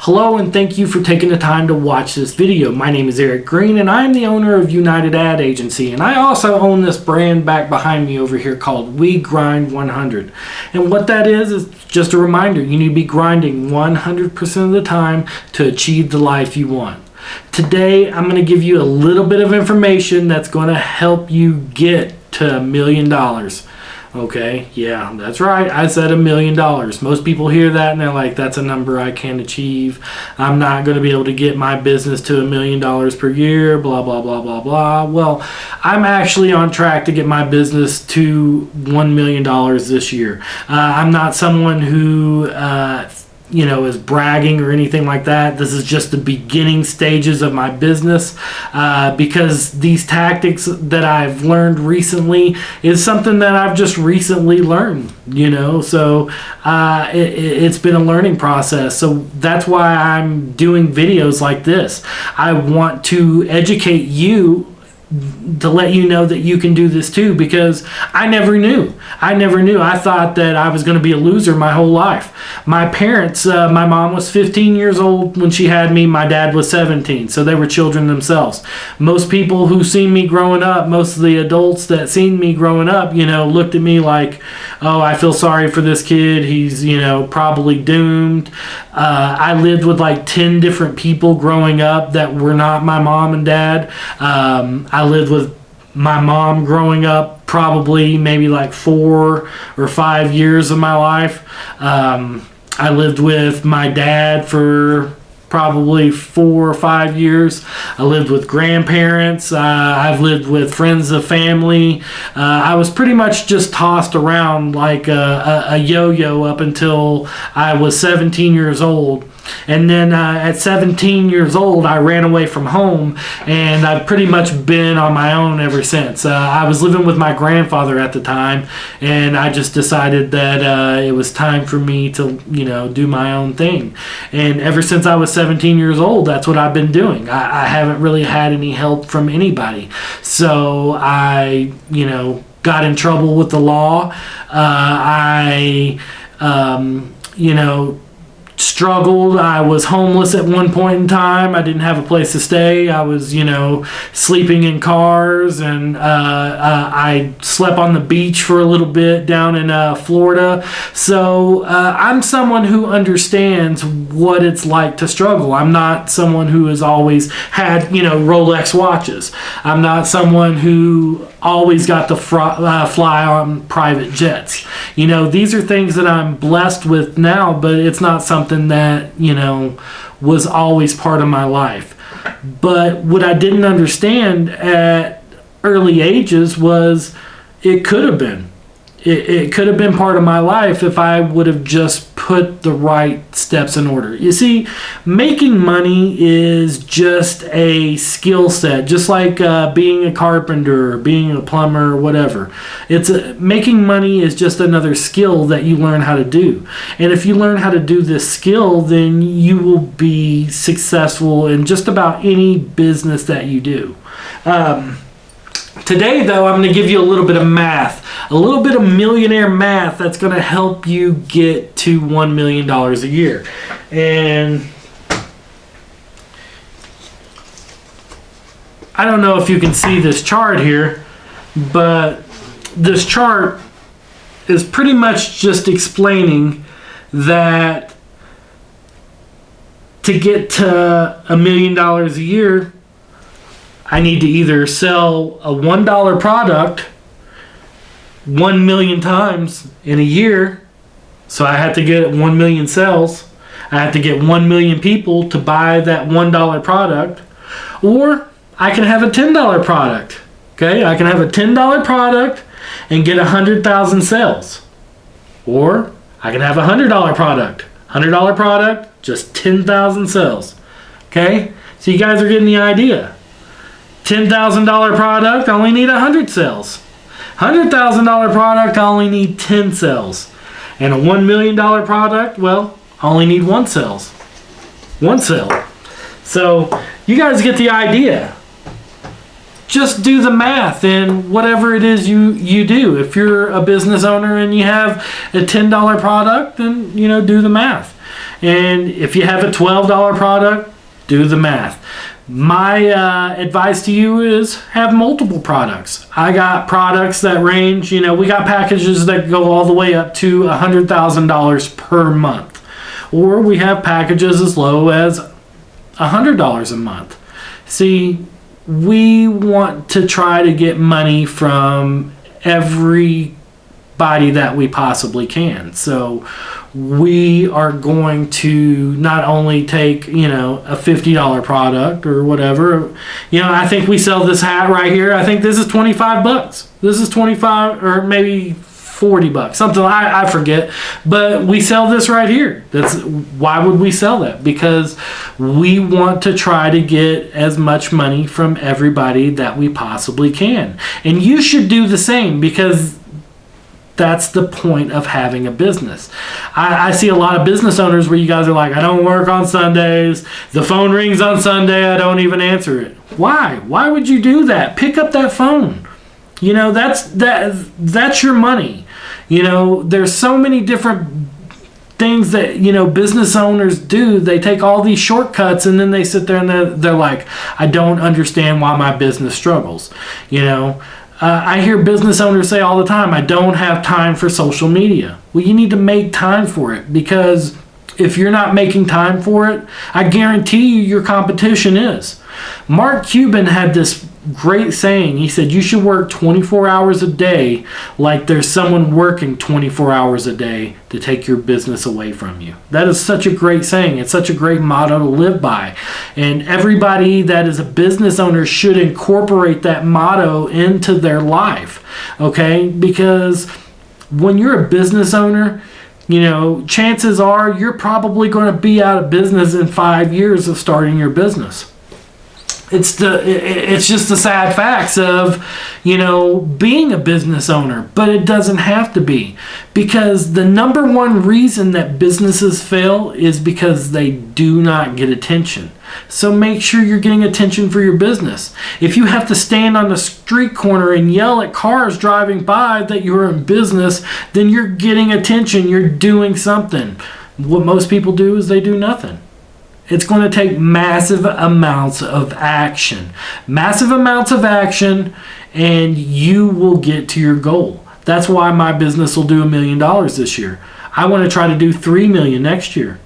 Hello and thank you for taking the time to watch this video. My name is Eric Green and I am the owner of United Ad Agency, and I also own this brand back behind me over here called We Grind 100. And what that is just a reminder, you need to be grinding 100% of the time to achieve the life you want. Today I'm going to give you a little bit of information that's going to help you get to $1 million. Okay, yeah, that's right. I said $1 million. Most people hear that and they're like, that's a number I can't achieve. I'm not going to be able to get my business to $1 million per year, blah, blah, blah, blah, blah. Well, I'm actually on track to get my business to $1 million this year. I'm not someone who is bragging or anything like that. This is just the beginning stages of my business because these tactics that I've learned recently is something that I've just recently learned, so it's been a learning process. So that's why I'm doing videos like this. I want to educate you to let you know that you can do this too, because I never knew. I thought that I was going to be a loser my whole life. My parents, my mom was 15 years old when she had me. My dad was 17, so they were children themselves. Most people who seen me growing up, most of the adults that seen me growing up, looked at me like, oh, I feel sorry for this kid. He's, probably doomed. I lived with like 10 different people growing up that were not my mom and dad. I lived with my mom growing up probably maybe like 4 or 5 years of my life. I lived with my dad for probably 4 or 5 years. I lived with grandparents. I've lived with friends of family. I was pretty much just tossed around like a yo-yo up until I was 17 years old. And then at 17 years old, I ran away from home, and I've pretty much been on my own ever since. I was living with my grandfather at the time, and I just decided that it was time for me to, do my own thing. And ever since I was 17 years old, that's what I've been doing. I haven't really had any help from anybody. So I, got in trouble with the law. Struggled. I was homeless at one point in time. I didn't have a place to stay. I was, sleeping in cars, and I slept on the beach for a little bit down in Florida. So I'm someone who understands what it's like to struggle. I'm not someone who has always had, Rolex watches. I'm not someone who always got to fly on private jets. These are things that I'm blessed with now, but it's not something that, was always part of my life. But what I didn't understand at early ages was it could have been. It could have been part of my life if I would have just put the right steps in order. You see, making money is just a skill set, just like being a carpenter, being a plumber, whatever. Making money is just another skill that you learn how to do. And if you learn how to do this skill, then you will be successful in just about any business that you do. Today, though, I'm going to give you a little bit of math, a little bit of millionaire math that's going to help you get to $1 million a year. And I don't know if you can see this chart here, but this chart is pretty much just explaining that to get to $1 million a year, I need to either sell a $1 product 1 million times in a year. So I have to get 1 million sales. I have to get 1 million people to buy that $1 product. Or I can have a $10 product. Okay, I can have a $10 product and get 100,000 sales. Or I can have a $100 product. $100 product, just 10,000 sales. Okay, so you guys are getting the idea. $10,000 product, I only need 100 sales. $100,000 product, I only need 10 sales. And a $1 million product, well, I only need 1 sale. So you guys get the idea. just do the math in whatever it is you do. If you're a business owner and you have a $10 product, then do the math. And if you have a $12 product, do the math. My advice to you is have multiple products. I got products that range, we got packages that go all the way up to $100,000 per month. Or we have packages as low as $100 a month. See, we want to try to get money from everybody that we possibly can. So we are going to not only take, a $50 product or whatever. I think we sell this hat right here. I think this is $25. This is 25 or maybe $40, something I forget, but we sell this right here. Why would we sell that? Because we want to try to get as much money from everybody that we possibly can. And you should do the same, because that's the point of having a business. I see a lot of business owners where you guys are like, I don't work on Sundays. The phone rings on Sunday. I don't even answer it. Why? Why would you do that? Pick up that phone. That's your money. There's so many different things that, business owners do. They take all these shortcuts and then they sit there and they're like, I don't understand why my business struggles. I hear business owners say all the time, I don't have time for social media. Well, you need to make time for it, because if you're not making time for it, I guarantee you your competition is. Mark Cuban had this great saying. He said, you should work 24 hours a day like there's someone working 24 hours a day to take your business away from you. That is such a great saying. It's such a great motto to live by. And everybody that is a business owner should incorporate that motto into their life. Okay? Because when you're a business owner, chances are you're probably going to be out of business in 5 years of starting your business. It's just the sad facts of, being a business owner, but it doesn't have to be, because the number one reason that businesses fail is because they do not get attention. So make sure you're getting attention for your business. If you have to stand on the street corner and yell at cars driving by that you're in business, then you're getting attention. You're doing something. What most people do is they do nothing. It's going to take massive amounts of action. Massive amounts of action, and you will get to your goal. That's why my business will do $1 million this year. I want to try to do $3 million next year.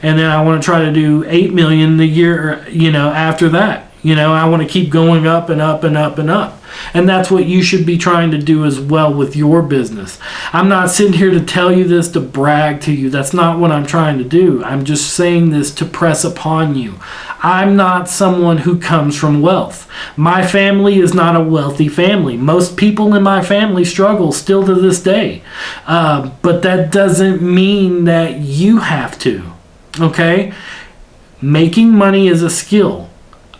And then I want to try to do $8 million the year, after that. I want to keep going up and up and up and up. And that's what you should be trying to do as well with your business. I'm not sitting here to tell you this to brag to you. That's not what I'm trying to do. I'm just saying this to press upon you. I'm not someone who comes from wealth. My family is not a wealthy family. Most people in my family struggle still to this day. But that doesn't mean that you have to. Okay? Making money is a skill.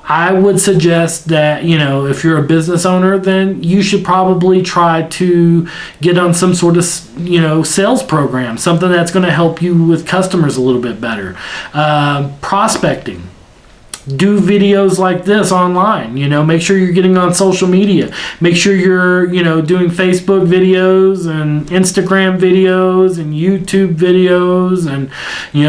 I would suggest that, if you're a business owner, then you should probably try to get on some sort of, sales program, something that's going to help you with customers a little bit better. Prospecting. Do videos like this online. Make sure you're getting on social media. Make sure you're, doing Facebook videos and Instagram videos and YouTube videos, and,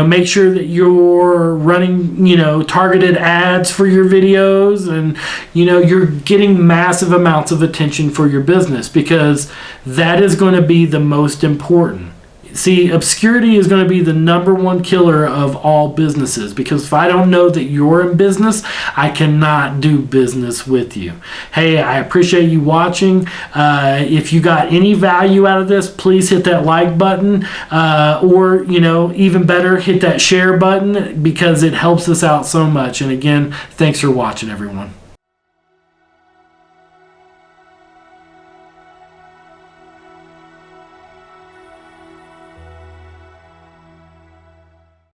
make sure that you're running, targeted ads for your videos, and, you're getting massive amounts of attention for your business, because that is going to be the most important. See, obscurity is going to be the number one killer of all businesses, because if I don't know that you're in business, I cannot do business with you. Hey, I appreciate you watching. If you got any value out of this, please hit that like button, or, even better, hit that share button, because it helps us out so much. And again, thanks for watching, everyone.